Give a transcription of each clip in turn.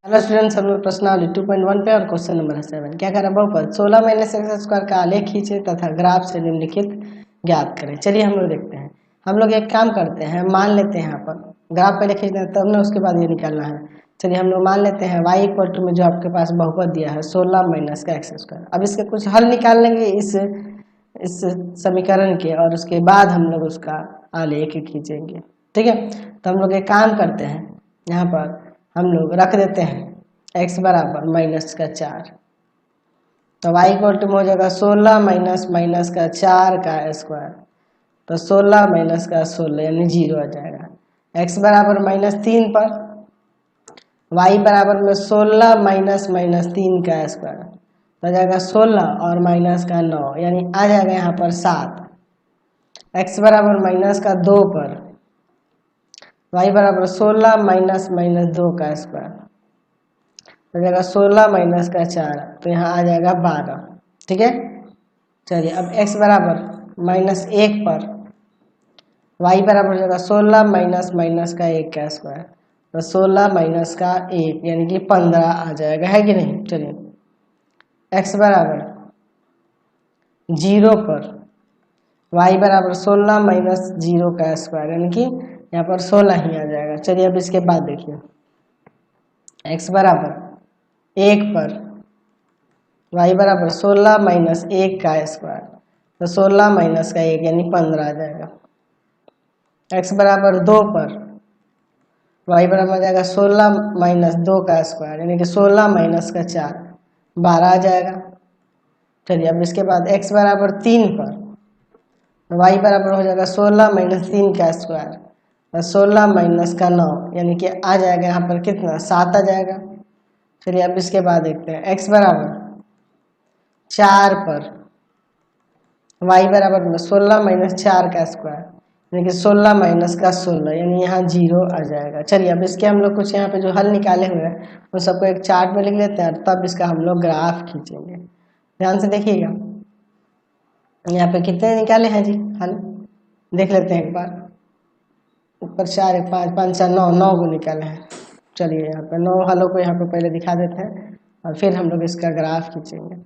Hello students, हम लोग प्रश्नावली 2.1 पे और क्वेश्चन नंबर 7 क्या कर रहा है बहुपद 16 माइनस एक्स स्क्वायर का आलेख खींचे तथा ग्राफ से निम्नलिखित ज्ञात करें। चलिए हम लोग देखते हैं। हम लोग एक काम करते हैं, मान लेते हैं यहाँ पर ग्राफ पहले खींचना है तब ना उसके बाद ये निकालना है। चलिए हम लोग मान लेते हैं y इक्वल टू में जो आपके पास बहुपद दिया है 16 माइनस का एक्स स्क्वायर। अब इसके कुछ हल निकाल लेंगे इस समीकरण के और उसके बाद हम लोग उसका आलेख खींचेंगे। ठीक है, तो हम लोग एक काम करते हैं, यहाँ पर हम लोग रख देते हैं x बराबर माइनस का 4, तो y इक्वल टू में हो जाएगा 16 माइनस माइनस का 4 का स्क्वायर, तो 16 माइनस का 16 यानी 0 आ जाएगा। x बराबर -3 पर y बराबर में 16 माइनस माइनस 3 का स्क्वायर, तो आ जाएगा 16 और माइनस का 9 यानी आ जाएगा यहाँ पर 7। x बराबर माइनस का 2 पर y बराबर 16 माइनस माइनस 2 का स्क्वायर, हो जाएगा 16 माइनस का 4, तो यहाँ आ जाएगा 12। ठीक है, चलिए अब x बराबर -1 पर y बराबर हो जाएगा 16 माइनस माइनस का 1 का स्क्वायर, तो 16 माइनस का 1 यानी कि 15 आ जाएगा, है कि नहीं। चलिए x बराबर 0 पर y बराबर 16 माइनस 0 का स्क्वायर यानी कि यहाँ पर 16 ही आ जाएगा। चलिए अब इसके बाद देखिए x बराबर 1 पर y बराबर 16 माइनस 1 का स्क्वायर, तो 16 माइनस का 1 यानी 15 आ जाएगा। x बराबर 2 पर y बराबर आ जाएगा 16 माइनस 2 का स्क्वायर यानी कि 16 माइनस का 4, 12 आ जाएगा। चलिए अब इसके बाद x बराबर 3 पर y बराबर हो जाएगा 16 माइनस 3 का स्क्वायर और 16 माइनस का 9 यानी कि आ जाएगा यहाँ पर कितना 7 आ जाएगा। चलिए अब इसके बाद देखते हैं x बराबर 4 पर y बराबर में 16 माइनस 4 का स्क्वायर यानी कि 16 माइनस का 16 यानी यहाँ 0 आ जाएगा। चलिए अब इसके हम लोग कुछ यहाँ पे जो हल निकाले हुए हैं उन सबको एक चार्ट में लिख लेते हैं, तब इसका हम लोग ग्राफ खींचेंगे। ध्यान से देखिएगा, यहाँ पे कितने निकाले हैं जी हल, देख लेते हैं एक बार। ऊपर 4 1 5 5 4 9 9 को निकाले हैं। चलिए यहाँ पे 9 हलों को यहाँ पे पहले दिखा देते हैं और फिर हम लोग इसका ग्राफ खींचेंगे।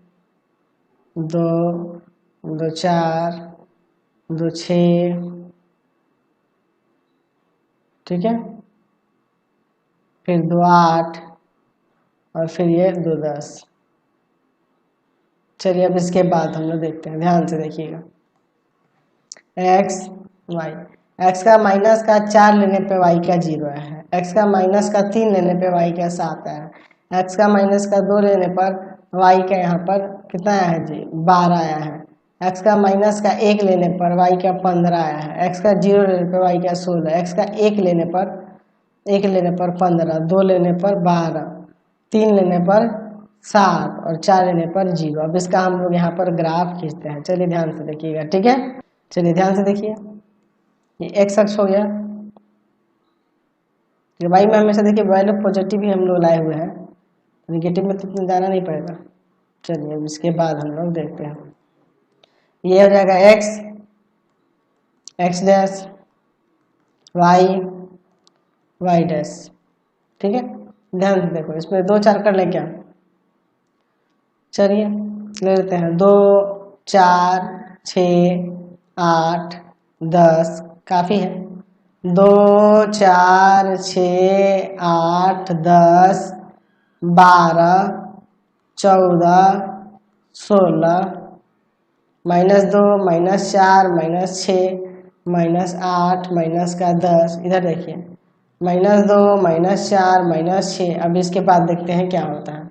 2 2 4 2 6, ठीक है, फिर 2 8 और फिर ये 2 10। चलिए अब इसके बाद हम लोग देखते हैं, ध्यान से देखिएगा। x का माइनस का 4 लेने पे y का 0 है, x का माइनस का 3 लेने पे y का 7 है, x का माइनस का 2 लेने पर y का यहाँ पर कितना आया है जी 12 आया है, x का माइनस का 1 लेने पर y का 15 आया है, x का 0 लेने पर y का 16, x का 1 लेने पर 15, 2 लेने पर 12, 3 लेने पर 7 और 4 लेने पर 0। अब इसका हम लोग यहाँ पर ग्राफ खींचते हैं। चलिए ध्यान से देखिएगा, ठीक है। चलिए ध्यान से देखिए, ये x अक्ष हो गया, y में हमेशा देखिए वैल्यू पॉजिटिव ही हम लोग लाए हुए हैं, निगेटिव में तो इतना जाना नहीं पड़ेगा। चलिए अब इसके बाद हम लोग देखते हैं, ये हो जाएगा x डैश y डैश, ठीक है। ध्यान से देखो, इसमें 2 4 कर ले क्या, चलिए ले लेते हैं 2 4 6 8 10, काफ़ी है। 2 4 6 8 10 12 14 16, -2 -4 -6 -8 माइनस का 10, इधर देखिए -2 -4 -6। अब इसके बाद देखते हैं क्या होता है,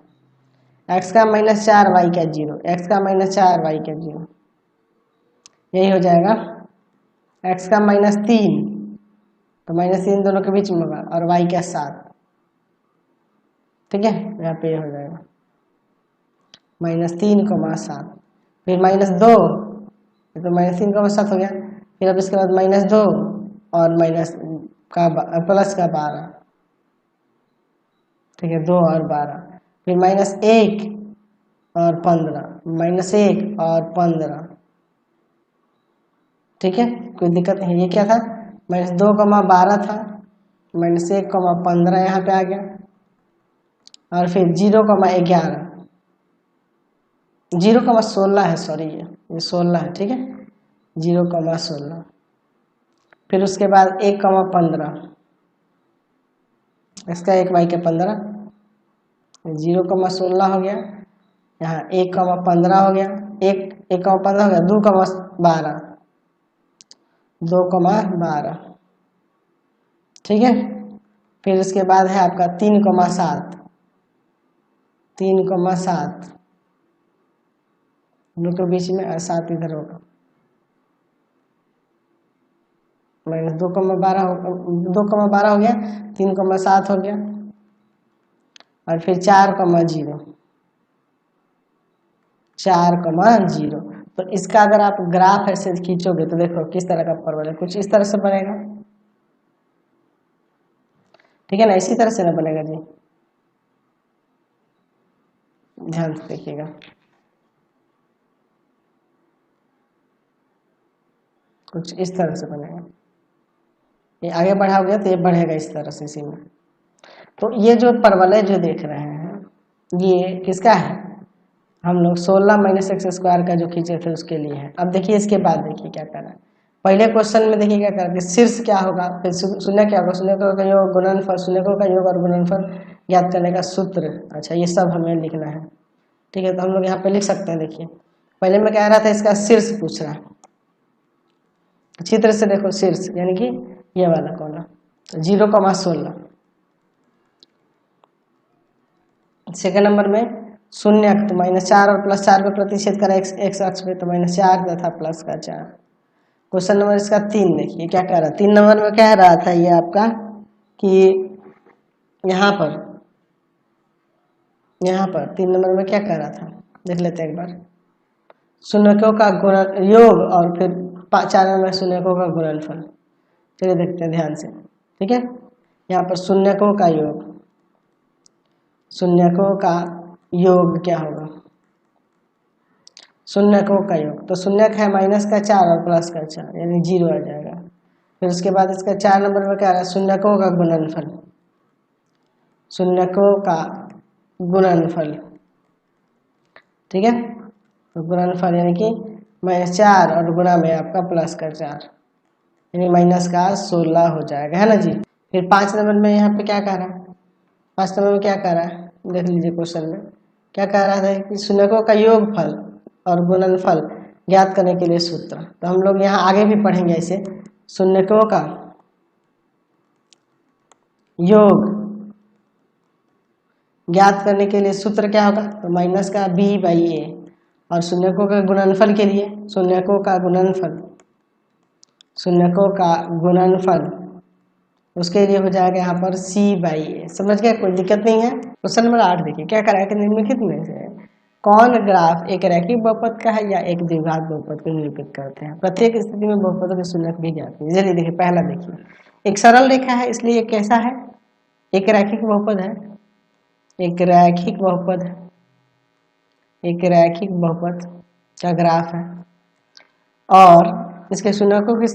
x का -4 y का 0, x का -4 y का 0, यही हो जाएगा। x का -3 तो -3 दोनों के बीच में होगा और y का 7, ठीक है, यहाँ पे हो जाएगा -3 7, फिर -2 तो -3 7 हो गया, फिर अब इसके बाद -2 और प्लस का 12, ठीक है, 2 और 12, फिर -1 और 15, -1 और 15, ठीक है, कोई दिक्कत नहीं। ये क्या था, -2 12 था, -1 15 यहाँ पे आ गया, और फिर 0,11, 0,16 है, सॉरी ये 16 है, ठीक है, 0,16। फिर उसके बाद 1,15, इसका 1/15, 0,16 हो गया, यहाँ 1,15 हो गया, 1,15 हो गया, 2,12, 2,12, ठीक है। फिर उसके बाद है आपका 3,7, 3,7, दोनों के बीच में 7 इधर होगा, माइनस 2,12 हो गया, 3,7 हो गया, और फिर 4,0, 4,0। तो इसका अगर आप ग्राफ ऐसे खींचोगे तो देखो किस तरह का परवल है, कुछ इस तरह से बनेगा, ठीक है ना, इसी तरह से ना बनेगा जी, ध्यान से देखिएगा। कुछ इस तरह से बनेगा, ये आगे बढ़ाओगे तो ये बढ़ेगा इस तरह से इसी में। तो ये जो परवल है जो देख रहे हैं ये किसका है, हम लोग 16 माइनस एक्स स्क्वायर का जो खींचे थे उसके लिए है। अब देखिए इसके बाद देखिए क्या करना है, पहले क्वेश्चन में देखिए क्या करना है, शीर्ष क्या होगा, फिर शून्य क्या होगा, शून्य का योग गुणनफल, शून्य का योग और गुणनफल ज्ञात करने का सूत्र। अच्छा ये सब हमें लिखना है, ठीक है। तो हम लोग यहाँ पे लिख सकते हैं, देखिए पहले मैं कह रहा था इसका शीर्ष पूछ रहा है, चित्र से देखो शीर्ष यानी कि ये वाला कॉलम, तो 0,16। सेकंड नंबर में शून्य तो -4 और +4 को प्रतिच्छेद करा एक्स अक्ष पे, तो -4 तथा प्लस का 4। क्वेश्चन नंबर इसका 3 देखिए क्या कह रहा है, 3 नंबर में कह रहा था ये आपका कि यहाँ पर 3 नंबर में क्या कह रहा था, देख लेते हैं एक बार, शून्यकों का गुणन योग और फिर 4 नंबर में शून्यकों का गुणनफल। चलिए देखते हैं ध्यान से, ठीक है। यहाँ पर शून्यकों का योग, शून्यकों का योग क्या होगा, शून्यकों का योग, तो शून्यक है -4 और प्लस का 4 यानी 0 आ जाएगा। फिर उसके बाद इसका 4 नंबर में क्या आ रहा है, शून्यकों का गुणनफल, शून्यकों का गुणनफल, ठीक है। तो गुणनफल यानी कि -4 और गुणा में आपका प्लस का 4 यानी -16 हो जाएगा, है ना जी। फिर 5 नंबर में यहाँ पे क्या कह रहा है, 5 नंबर में क्या कह रहा है, देख लीजिए क्वेश्चन में क्या कह रहा था कि शून्यकों का योगफल और गुणनफल ज्ञात करने के लिए सूत्र। तो हम लोग यहाँ आगे भी पढ़ेंगे ऐसे, शून्यकों का योग ज्ञात करने के लिए सूत्र क्या होगा, तो -b/a, और शून्यकों के गुणनफल के लिए शून्यकों का गुणनफल, शून्यकों का गुणनफल उसके लिए हो जाएगा यहाँ पर c/a। समझ गया, कोई दिक्कत नहीं है। क्वेश्चन नंबर 8 देखिए क्या करा है कि निम्नलिखित में से कौन ग्राफ एक रैखिक बहुपद का है या एक द्विघात बहुपद को निरूपित करते हैं, प्रत्येक स्थिति में बहुपदों के शून्यक भी ज्ञात कीजिए। चलिए देखिए पहला देखिए, एक सरल रेखा है इसलिए ये कैसा है, एक रैखिक बहुपद है, एक रैखिक बहुपद, एक रैखिक बहुपद का ग्राफ है, और इसके शून्यकों की,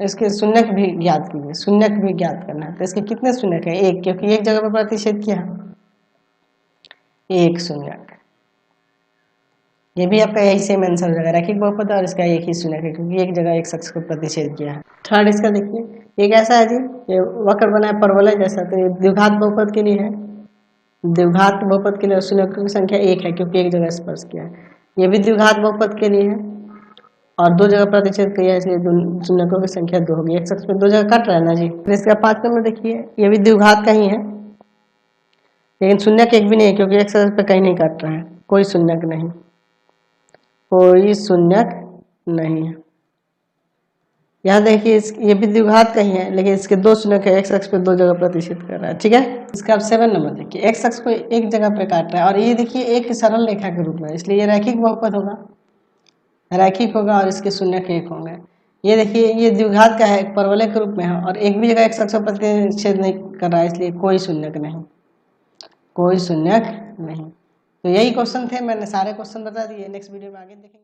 इसके शून्यक भी ज्ञात कीजिए, शून्यक भी ज्ञात करना है। तो इसके कितने शून्यक है, एक, क्योंकि एक जगह पर प्रतिच्छेद किया है, एक शून्यक। ये भी आपका यही सेम आंसर हो जाएगा, रैखिक बहुपद और इसका एक ही शून्यक है क्योंकि एक जगह एक शख्स को प्रतिच्छेद किया है। थर्ड इसका देखिए, ये कैसा है जी, ये वक्र बना है परवलय जैसा, तो ये द्विघात बहुपद के लिए है, द्विघात बहुपद के लिए शून्यकों की संख्या 1 है क्योंकि एक जगह स्पर्श किया है। ये भी द्विघात बहुपद के लिए है और 2 जगह प्रतिच्छेद किया है इसलिए शून्यकों की संख्या 2 होगी, एक शख्स पे 2 जगह कट रहा है ना जी। फिर इसका 5 नंबर देखिए, ये भी द्विघात का ही है लेकिन शून्यक एक भी नहीं है क्योंकि एक शख्स पे कहीं नहीं कट रहा है, कोई शून्यक नहीं, कोई शून्यक नहीं है। यहाँ देखिए ये भी द्विघात का ही है लेकिन इसके 2 शून्यक है, एक शख्स पे 2 जगह प्रतिच्छेद कर रहा है, ठीक है। इसका अब 7 नंबर देखिए, एक शख्स को एक जगह पे काट रहा है और ये देखिए एक सरल रेखा के रूप में, इसलिए ये रैखिक बहुपद होगा, रैखिक होगा और इसके शून्यक 1 होंगे। ये देखिए ये द्विघात का है, एक परवलय के रूप में है और एक भी जगह एक शख्स प्रतिच्छेद नहीं कर रहा है इसलिए कोई शून्यक नहीं, कोई शून्यक नहीं। तो यही क्वेश्चन थे, मैंने सारे क्वेश्चन बता दिए। नेक्स्ट वीडियो में आगे देखेंगे।